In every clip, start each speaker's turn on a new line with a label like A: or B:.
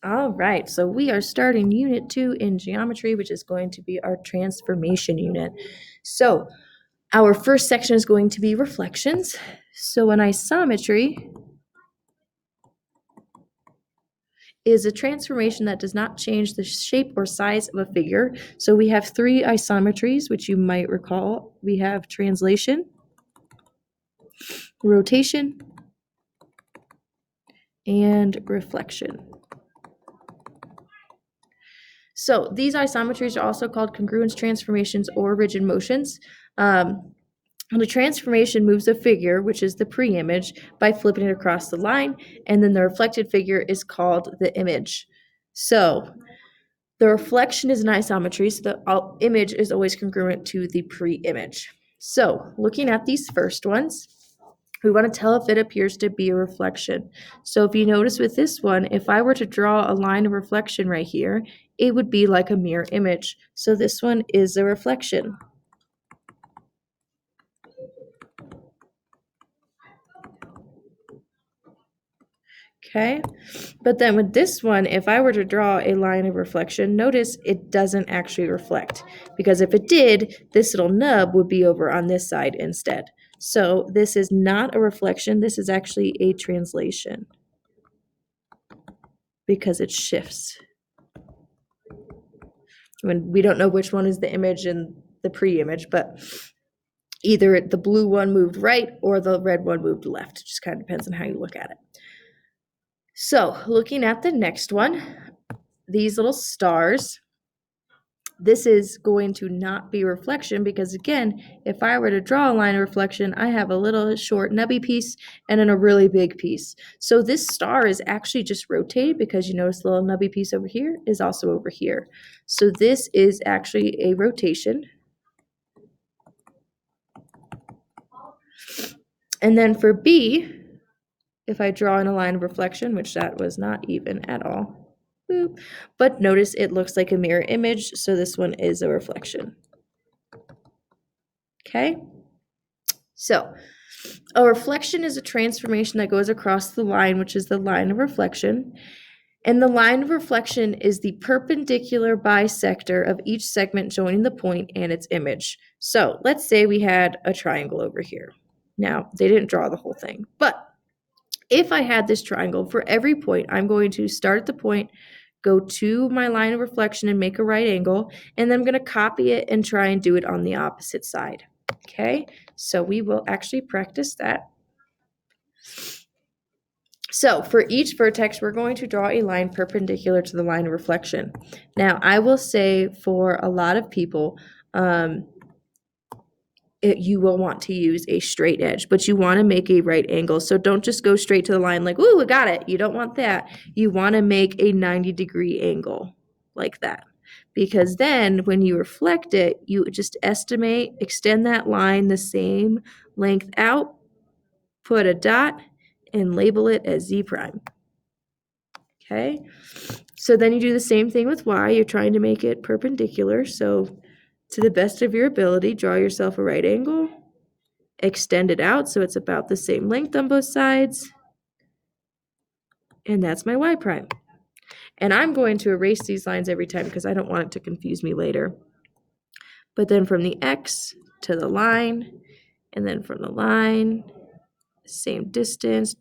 A: All right, so we are starting Unit 2 in geometry, which is going to be our transformation unit. So our first section is going to be reflections. So an isometry is a transformation that does not change the shape or size of a figure. So we have three isometries, which you might recall. We have translation, rotation, and reflection. So these isometries are also called congruence transformations or rigid motions. The transformation moves a figure, which is the pre-image, by flipping it across the line, and then the reflected figure is called the image. So the reflection is an isometry, so the image is always congruent to the pre-image. So looking at these first ones, we want to tell if it appears to be a reflection. So if you notice with this one, if I were to draw a line of reflection right here, it would be like a mirror image. So this one is a reflection. Okay, but then with this one, if I were to draw a line of reflection, notice it doesn't actually reflect, because if it did, this little nub would be over on this side instead. So this is not a reflection, this is actually a translation, because it shifts. When we don't know which one is the image and the pre-image, but either the blue one moved right or the red one moved left. It just kind of depends on how you look at it. So looking at the next one, these little stars, this is going to not be reflection, because again, if I were to draw a line of reflection, I have a little short nubby piece and then a really big piece. So this star is actually just rotated, because you notice the little nubby piece over here is also over here. So this is actually a rotation. And then for B, if I draw in a line of reflection, which that was not even at all, boop, but notice it looks like a mirror image, so this one is a reflection. Okay, so a reflection is a transformation that goes across the line, which is the line of reflection. And the line of reflection is the perpendicular bisector of each segment joining the point and its image. So let's say we had a triangle over here. Now, they didn't draw the whole thing, but if I had this triangle, for every point, I'm going to start at the point, go to my line of reflection and make a right angle, and then I'm going to copy it and try and do it on the opposite side. Okay, so we will actually practice that. So for each vertex, we're going to draw a line perpendicular to the line of reflection. Now, I will say for a lot of people, you will want to use a straight edge, but you want to make a right angle. So don't just go straight to the line like, ooh, I got it. You don't want that. You want to make a 90-degree angle like that, because then when you reflect it, you just estimate, extend that line the same length out, put a dot, and label it as Z prime. Okay, so then you do the same thing with Y. You're trying to make it perpendicular. So to the best of your ability, draw yourself a right angle, extend it out so it's about the same length on both sides, and that's my Y prime. And I'm going to erase these lines every time because I don't want it to confuse me later. But then from the X to the line, and then from the line, same distance,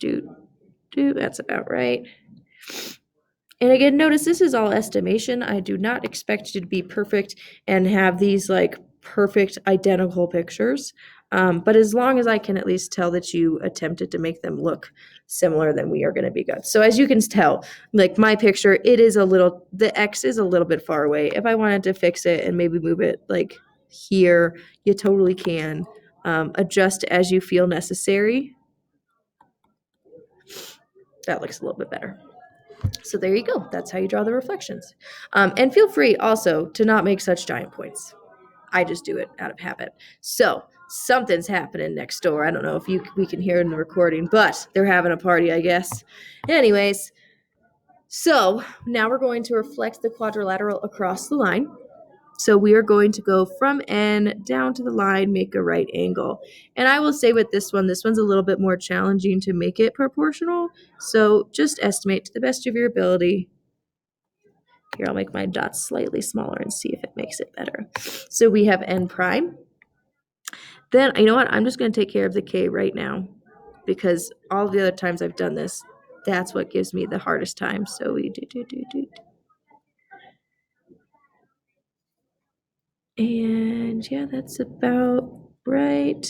A: that's about right. And again, notice this is all estimation. I do not expect you to be perfect and have these like perfect identical pictures. But as long as I can at least tell that you attempted to make them look similar, then we are going to be good. So as you can tell, like my picture, the X is a little bit far away. If I wanted to fix it and maybe move it like here, you totally can. Adjust as you feel necessary. That looks a little bit better. So there you go. That's how you draw the reflections. And feel free also to not make such giant points. I just do it out of habit. So something's happening next door. I don't know if we can hear in the recording, but they're having a party, I guess. Anyways, so now we're going to reflect the quadrilateral across the line. So we are going to go from N down to the line, make a right angle. And I will say with this one's a little bit more challenging to make it proportional. So just estimate to the best of your ability Here, I'll make my dots slightly smaller and see if it makes it better. So we have n prime. Then, you know what? I'm just going to take care of the k right now because all the other times I've done this, that's what gives me the hardest time. So we do. And yeah, that's about right.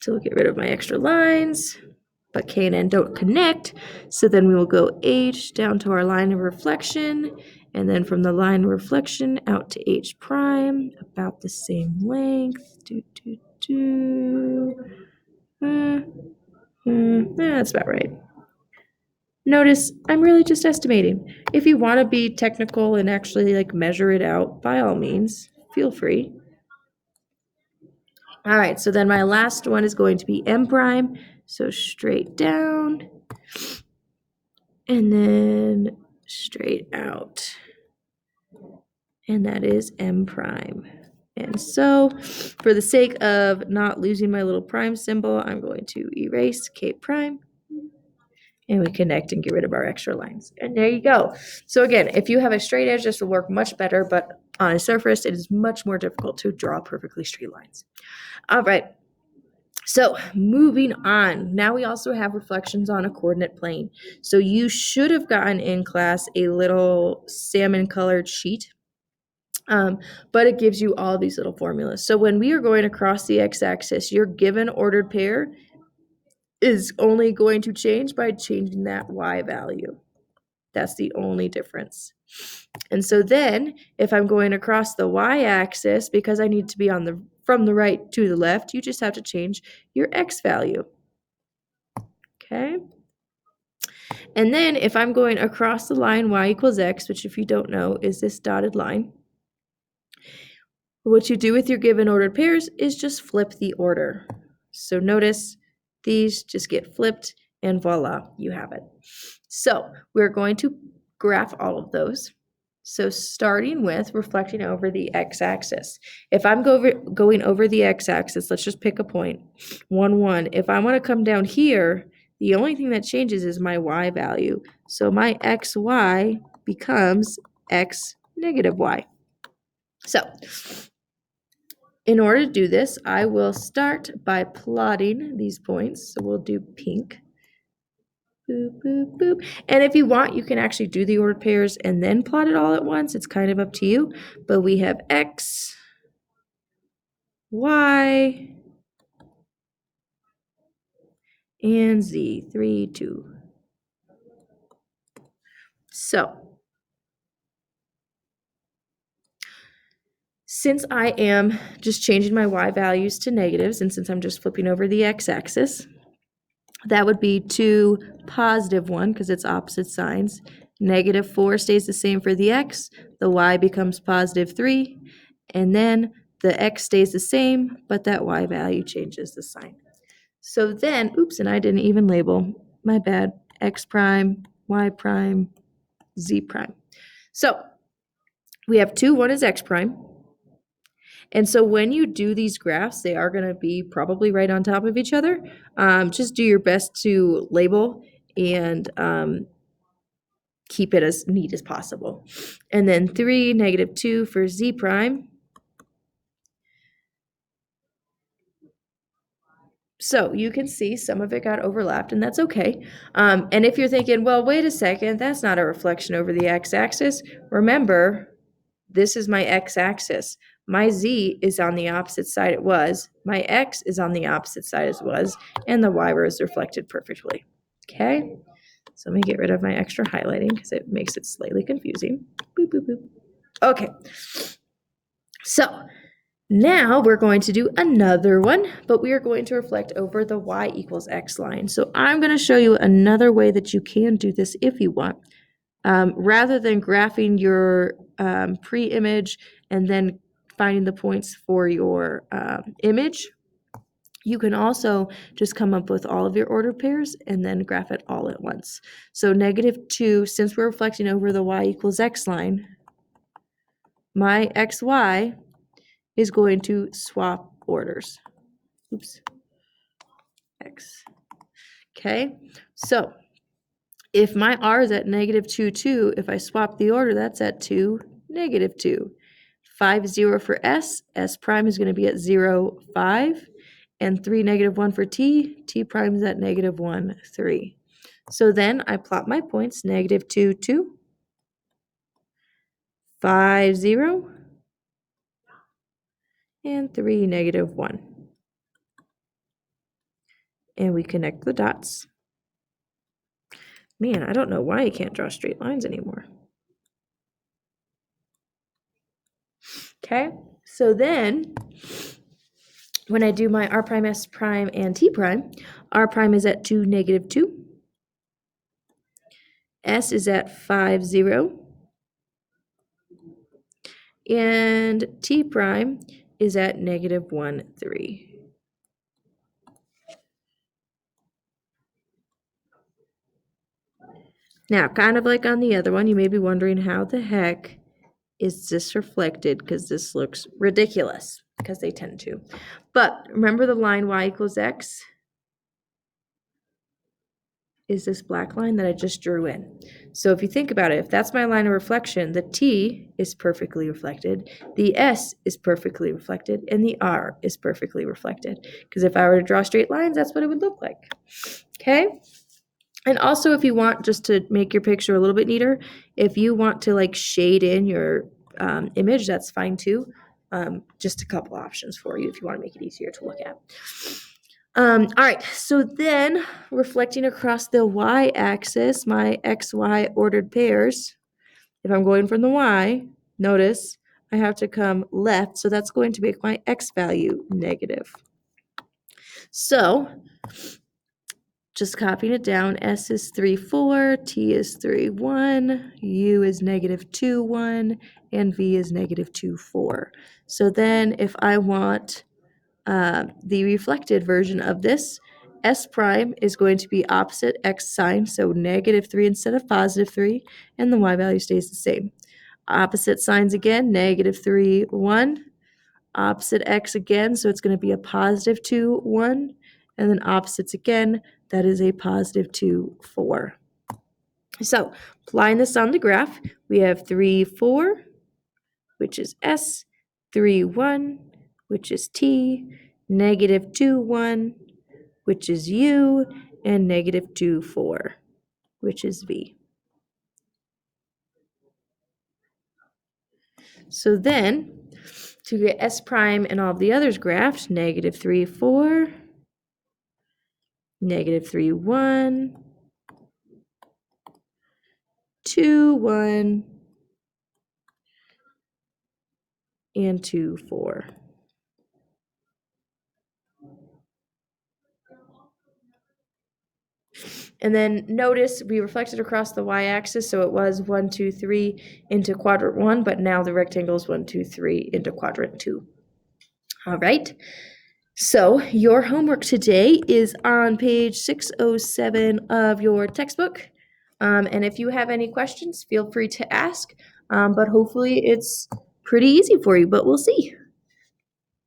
A: So we'll get rid of my extra lines, but K and N don't connect. So then we will go H down to our line of reflection, and then from the line of reflection out to H prime, about the same length. That's about right. Notice I'm really just estimating. If you want to be technical and actually like measure it out, by all means, feel free. All right, so then my last one is going to be M prime. So straight down and then straight out. And that is M prime. And so for the sake of not losing my little prime symbol, I'm going to erase K prime. And we connect and get rid of our extra lines. And there you go. So again, if you have a straight edge, this will work much better, but on a surface, it is much more difficult to draw perfectly straight lines. All right. So moving on, now we also have reflections on a coordinate plane. So you should have gotten in class a little salmon colored sheet, but it gives you all these little formulas. So when we are going across the x-axis, your given ordered pair is only going to change by changing that y value. That's the only difference. And so then if I'm going across the y-axis, because I need to be from the right to the left, you just have to change your x value. Okay? And then if I'm going across the line y equals x, which if you don't know is this dotted line, what you do with your given ordered pairs is just flip the order. So notice these just get flipped and voila, you have it. So we're going to graph all of those. So starting with reflecting over the x-axis. If I'm going over the x-axis, let's just pick a point, 1, 1. If I want to come down here, the only thing that changes is my y value. So my xy becomes x negative y. So in order to do this, I will start by plotting these points. So we'll do pink. Boop, boop, boop. And if you want, you can actually do the ordered pairs and then plot it all at once. It's kind of up to you. But we have X, Y, and Z, 3, 2. So since I am just changing my Y values to negatives, and since I'm just flipping over the X-axis, that would be 2, positive 1, because it's opposite signs. Negative 4 stays the same for the X. The Y becomes positive 3. And then the X stays the same, but that Y value changes the sign. So then, oops, and I didn't even label. My bad. X prime, Y prime, Z prime. So we have 2, 1 is X prime. And so when you do these graphs, they are going to be probably right on top of each other. Just do your best to label and keep it as neat as possible. And then 3, negative 2 for Z prime. So you can see some of it got overlapped, and that's okay. And if you're thinking, well, wait a second, that's not a reflection over the x-axis. Remember, this is my x-axis. My z is on the opposite side it was. My x is on the opposite side as was, and the y was reflected perfectly. Okay? So let me get rid of my extra highlighting because it makes it slightly confusing. Boop, boop, boop. Okay. So now we're going to do another one, but we are going to reflect over the y equals x line. So I'm going to show you another way that you can do this if you want. Rather than graphing your pre-image and then finding the points for your image, you can also just come up with all of your ordered pairs and then graph it all at once. So negative 2, since we're reflecting over the y equals x line, my xy is going to swap orders. Oops. X. Okay, so If my r is at negative 2, 2, if I swap the order, that's at 2, negative 2. 5, 0 for s. S prime is going to be at 0, 5. And 3, negative 1 for t. T prime is at negative 1, 3. So then I plot my points, negative 2, 2. 5, 0. And 3, negative 1. And we connect the dots. Man, I don't know why I can't draw straight lines anymore. Okay, so then when I do my r prime, s prime, and t prime, r prime is at 2, negative 2. S is at 5, 0. And t prime is at negative 1, 3. Now, kind of like on the other one, you may be wondering how the heck is this reflected, because this looks ridiculous, because they tend to. But remember the line y equals x is this black line that I just drew in. So if you think about it, if that's my line of reflection, the t is perfectly reflected, the s is perfectly reflected, and the r is perfectly reflected. Because if I were to draw straight lines, that's what it would look like. Okay? And also, if you want, just to make your picture a little bit neater, if you want to like shade in your image, that's fine too. Just a couple options for you if you want to make it easier to look at. All right, so then reflecting across the y-axis, my xy ordered pairs, if I'm going from the y, notice I have to come left, so that's going to make my x value negative. So just copying it down, S is 3, 4, T is 3, 1, U is negative 2, 1, and V is negative 2, 4. So then if I want the reflected version of this, S prime is going to be opposite X sign, so negative 3 instead of positive 3, and the Y value stays the same. Opposite signs again, negative 3, 1. Opposite X again, so it's going to be a positive 2, 1. And then opposites again, that is a positive 2, 4. So, applying this on the graph, we have 3, 4, which is S, 3, 1, which is T, negative 2, 1, which is U, and negative 2, 4, which is V. So then, to get S prime and all of the others graphed, negative 3, 4, negative 3, 1, 2, 1, and 2, 4. And then notice we reflected across the y-axis, so it was 1, 2, 3 into quadrant 1, but now the rectangle is 1, 2, 3 into quadrant 2. All right. So your homework today is on page 607 of your textbook. And if you have any questions, feel free to ask. But hopefully it's pretty easy for you, but we'll see.